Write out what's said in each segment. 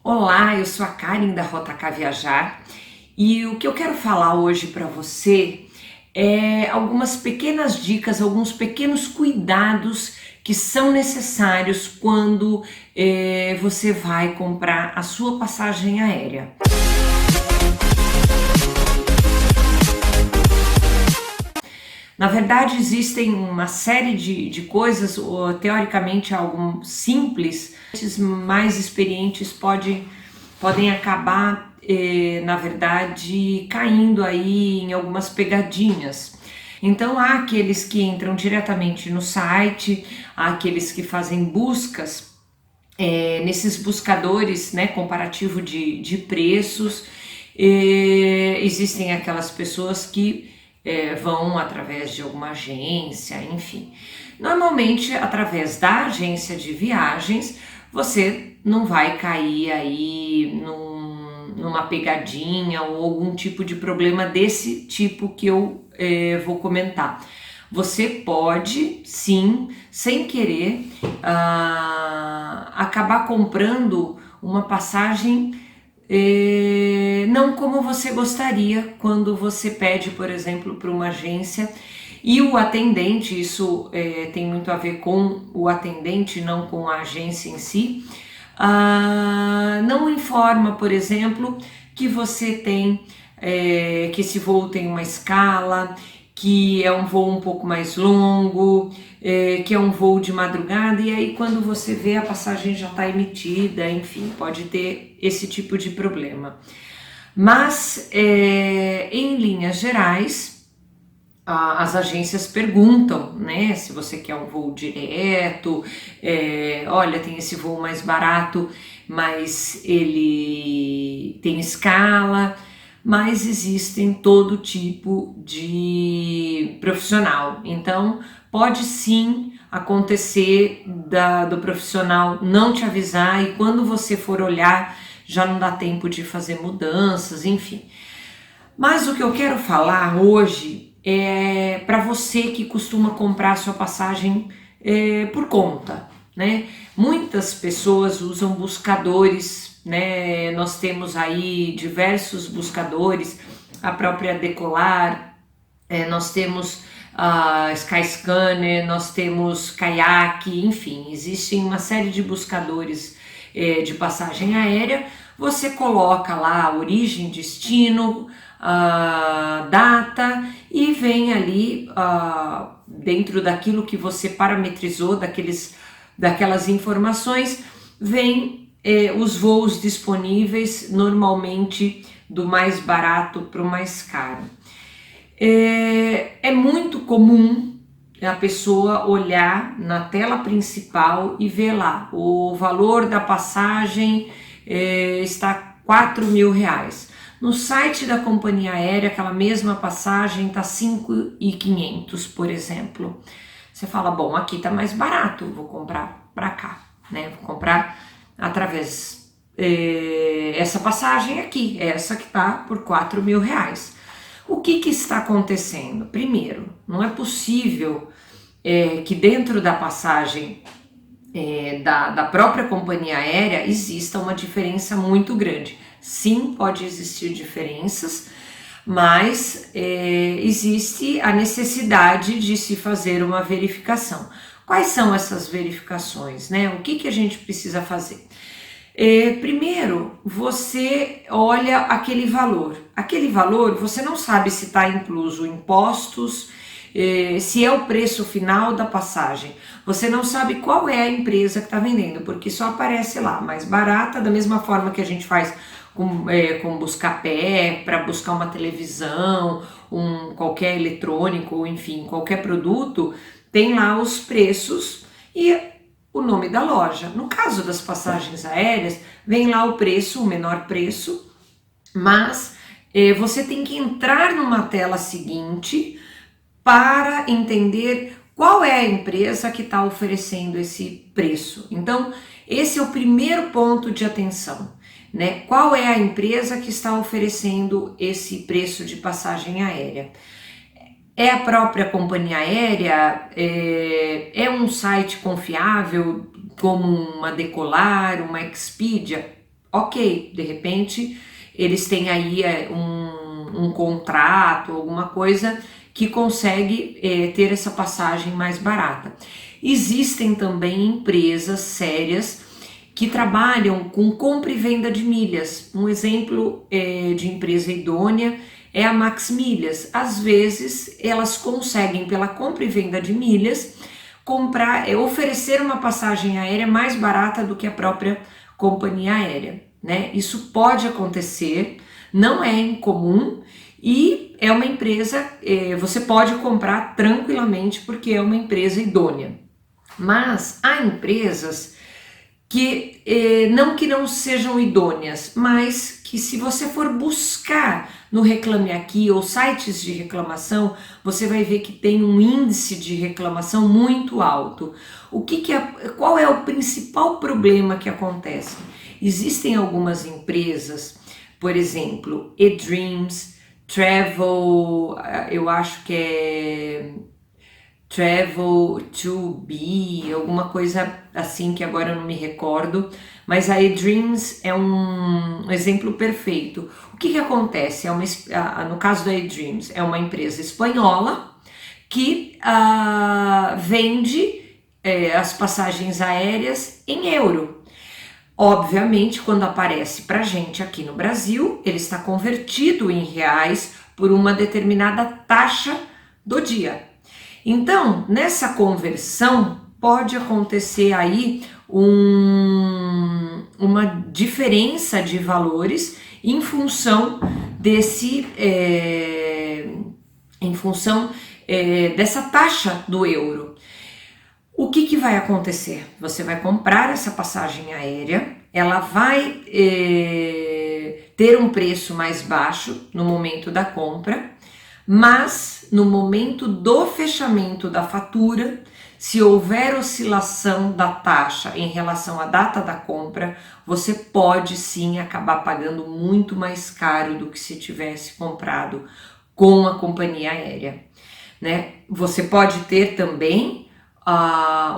Olá, eu sou a Karen da Rota K Viajar e o que eu quero falar hoje para você é algumas pequenas dicas, alguns pequenos cuidados que são necessários quando você vai comprar a sua passagem aérea. Na verdade, existem uma série de coisas, ou, teoricamente algo simples, os mais experientes podem acabar, na verdade, caindo aí em algumas pegadinhas. Então, há aqueles que entram diretamente no site, há aqueles que fazem buscas nesses buscadores, né, comparativo de preços. Existem aquelas pessoas que vão através de alguma agência, enfim. Normalmente, através da agência de viagens, você não vai cair aí numa pegadinha ou algum tipo de problema desse tipo que eu vou comentar. Você pode, sim, sem querer, acabar comprando uma passagem não como você gostaria quando você pede, por exemplo, para uma agência e o atendente, isso tem muito a ver com o atendente, não com a agência em si, não informa, por exemplo, que você tem, que esse voo tem uma escala, que é um voo um pouco mais longo, que é um voo de madrugada, e aí quando você vê a passagem já está emitida, enfim, pode ter esse tipo de problema. Mas, em linhas gerais, as agências perguntam, né, se você quer um voo direto, olha, tem esse voo mais barato, mas ele tem escala, mas existem todo tipo de profissional. Então, pode sim acontecer do profissional não te avisar e quando você for olhar já não dá tempo de fazer mudanças, enfim. Mas o que eu quero falar hoje é para você que costuma comprar sua passagem por conta, né? Muitas pessoas usam buscadores, né? Nós temos aí diversos buscadores, a própria Decolar, nós temos a Skyscanner, nós temos Kayak, enfim, existem uma série de buscadores de passagem aérea. Você coloca lá a origem, destino, a data e vem ali dentro daquilo que você parametrizou, daquelas informações, vem os voos disponíveis, normalmente do mais barato para o mais caro. É muito comum a pessoa olhar na tela principal e ver lá o valor da passagem está R$4.000. No site da companhia aérea, aquela mesma passagem está R$5.500, por exemplo. Você fala, bom, aqui está mais barato, vou comprar para cá, né? Vou comprar através essa passagem aqui, essa que está por R$4.000. O que está acontecendo? Primeiro, não é possível que dentro da passagem da própria companhia aérea exista uma diferença muito grande. Sim, pode existir diferenças, mas existe a necessidade de se fazer uma verificação. Quais são essas verificações, né? O que a gente precisa fazer? Primeiro, você olha aquele valor. Aquele valor, você não sabe se está incluso impostos, se é o preço final da passagem. Você não sabe qual é a empresa que está vendendo, porque só aparece lá, mais barata, da mesma forma que a gente faz com Buscapé, para buscar uma televisão, qualquer eletrônico, enfim, qualquer produto, tem lá os preços e o nome da loja. No caso das passagens aéreas, vem lá o preço, o menor preço, mas você tem que entrar numa tela seguinte para entender qual é a empresa que está oferecendo esse preço. Então, esse é o primeiro ponto de atenção, né? Qual é a empresa que está oferecendo esse preço de passagem aérea? É a própria companhia aérea? É um site confiável como uma Decolar, uma Expedia? ok, de repente eles têm aí um contrato, alguma coisa que consegue ter essa passagem mais barata. Existem também empresas sérias que trabalham com compra e venda de milhas. Um exemplo de empresa idônea é a Max Milhas. Às vezes elas conseguem, pela compra e venda de milhas, oferecer uma passagem aérea mais barata do que a própria companhia aérea, né? Isso pode acontecer, não é incomum e é uma empresa, você pode comprar tranquilamente porque é uma empresa idônea. Mas há empresas que não sejam idôneas, mas que se você for buscar no Reclame Aqui ou sites de reclamação, você vai ver que tem um índice de reclamação muito alto. Qual é o principal problema que acontece? Existem algumas empresas, por exemplo, eDreams, Travel, eu acho que é Travel to Be, alguma coisa assim que agora eu não me recordo, mas a eDreams é um exemplo perfeito. O que acontece? No caso da eDreams, é uma empresa espanhola que vende as passagens aéreas em euro. Obviamente, quando aparece para gente aqui no Brasil, ele está convertido em reais por uma determinada taxa do dia. Então, nessa conversão, pode acontecer aí uma diferença de valores em função dessa taxa do euro. O que vai acontecer? Você vai comprar essa passagem aérea, ela vai ter um preço mais baixo no momento da compra, mas no momento do fechamento da fatura, se houver oscilação da taxa em relação à data da compra, você pode sim acabar pagando muito mais caro do que se tivesse comprado com a companhia aérea, né? Você pode ter também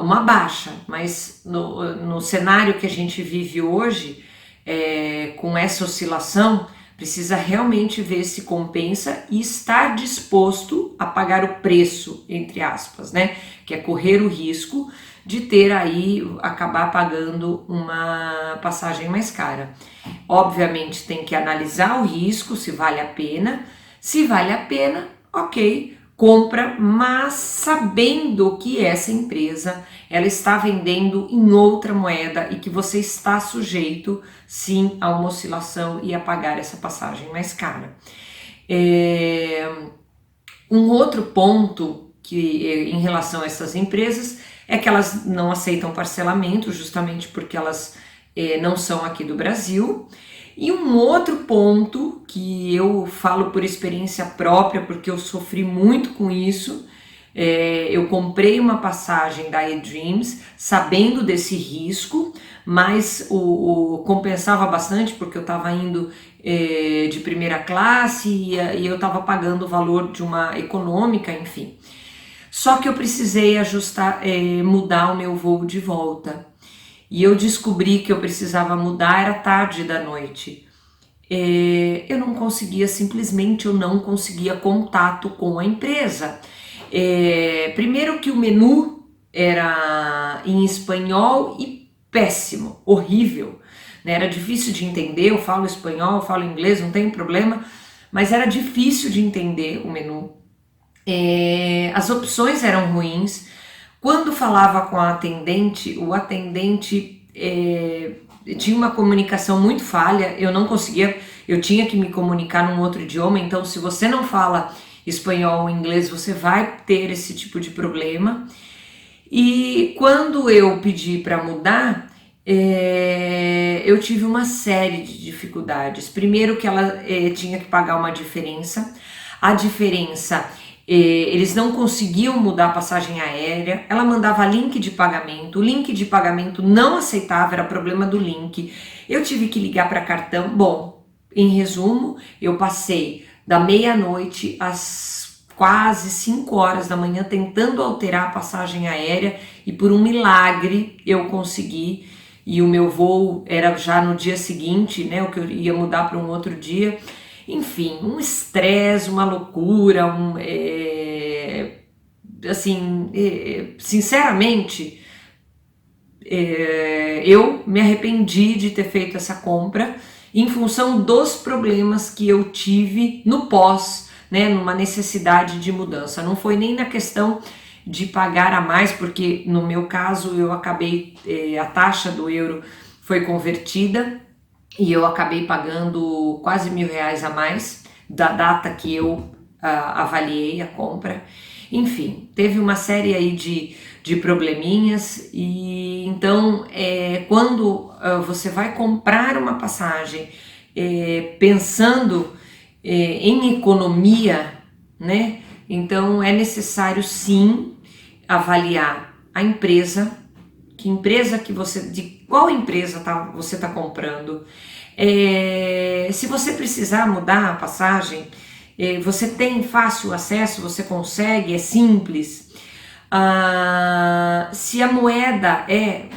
uma baixa, mas no cenário que a gente vive hoje, com essa oscilação, precisa realmente ver se compensa e estar disposto a pagar o preço, entre aspas, né? Que é correr o risco de acabar pagando uma passagem mais cara. Obviamente tem que analisar o risco, se vale a pena. Se vale a pena, ok, compra, mas sabendo que essa empresa ela está vendendo em outra moeda e que você está sujeito sim a uma oscilação e a pagar essa passagem mais cara. Um outro ponto que em relação a essas empresas é que elas não aceitam parcelamento, justamente porque elas não são aqui do Brasil. E um outro ponto que eu falo por experiência própria, porque eu sofri muito com isso, eu comprei uma passagem da eDreams sabendo desse risco, mas compensava bastante porque eu estava indo de primeira classe e eu estava pagando o valor de uma econômica, enfim. Só que eu precisei mudar o meu voo de volta. E eu descobri que eu precisava mudar, era tarde da noite. Eu não conseguia contato com a empresa. Primeiro que o menu era em espanhol e péssimo, horrível, né? Era difícil de entender, eu falo espanhol, eu falo inglês, não tem problema, mas era difícil de entender o menu. As opções eram ruins. Quando falava com a atendente, o atendente tinha uma comunicação muito falha, eu não conseguia, eu tinha que me comunicar num outro idioma, então se você não fala espanhol ou inglês, você vai ter esse tipo de problema. E quando eu pedi para mudar, eu tive uma série de dificuldades. Primeiro que ela tinha que pagar uma diferença, a diferença... eles não conseguiam mudar a passagem aérea, ela mandava link de pagamento, o link de pagamento não aceitava, era problema do link, eu tive que ligar para cartão. Bom, em resumo, eu passei da meia-noite às quase 5 horas da manhã tentando alterar a passagem aérea e por um milagre eu consegui e o meu voo era já no dia seguinte, né, o que eu ia mudar para um outro dia. Enfim, um estresse, uma loucura, assim, sinceramente, eu me arrependi de ter feito essa compra em função dos problemas que eu tive no pós, né, numa necessidade de mudança. Não foi nem na questão de pagar a mais, porque no meu caso eu acabei, a taxa do euro foi convertida e eu acabei pagando quase R$ 1.000 a mais da data que eu avaliei a compra. Enfim, teve uma série aí de probleminhas, e então quando você vai comprar uma passagem pensando em economia, né? Então é necessário sim avaliar a empresa, de qual empresa você está comprando. Se você precisar mudar a passagem, você tem fácil acesso, você consegue, é simples. Se a moeda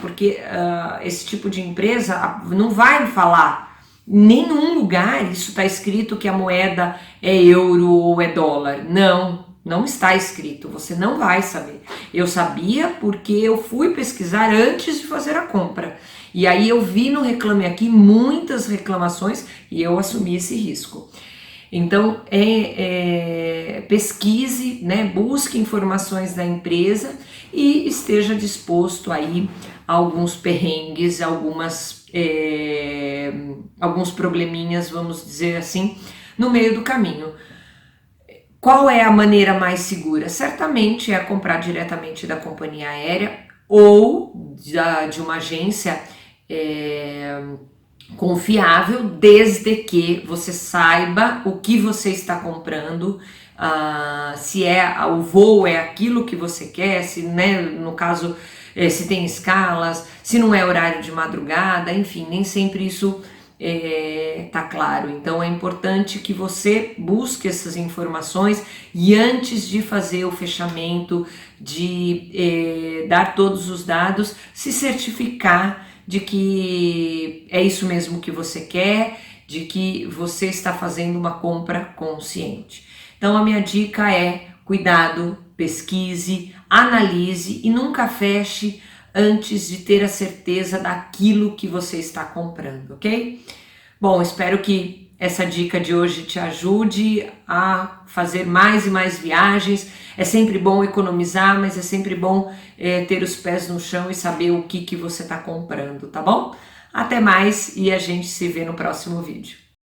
porque esse tipo de empresa não vai falar, em nenhum lugar isso está escrito que a moeda é euro ou é dólar. Não está escrito, você não vai saber. Eu sabia porque eu fui pesquisar antes de fazer a compra. E aí eu vi no Reclame Aqui muitas reclamações e eu assumi esse risco. Então, pesquise, né, busque informações da empresa e esteja disposto aí a alguns perrengues, alguns probleminhas, vamos dizer assim, no meio do caminho. Qual é a maneira mais segura? Certamente é comprar diretamente da companhia aérea ou de uma agência confiável, desde que você saiba o que você está comprando, se o voo é aquilo que você quer, se, né, no caso, se tem escalas, se não é horário de madrugada, enfim, nem sempre isso tá claro. Então é importante que você busque essas informações e antes de fazer o fechamento, de dar todos os dados, se certificar de que é isso mesmo que você quer, de que você está fazendo uma compra consciente. Então a minha dica é cuidado, pesquise, analise e nunca feche antes de ter a certeza daquilo que você está comprando, ok? Bom, espero que essa dica de hoje te ajude a fazer mais e mais viagens. É sempre bom economizar, mas é sempre bom ter os pés no chão e saber o que você está comprando, tá bom? Até mais e a gente se vê no próximo vídeo.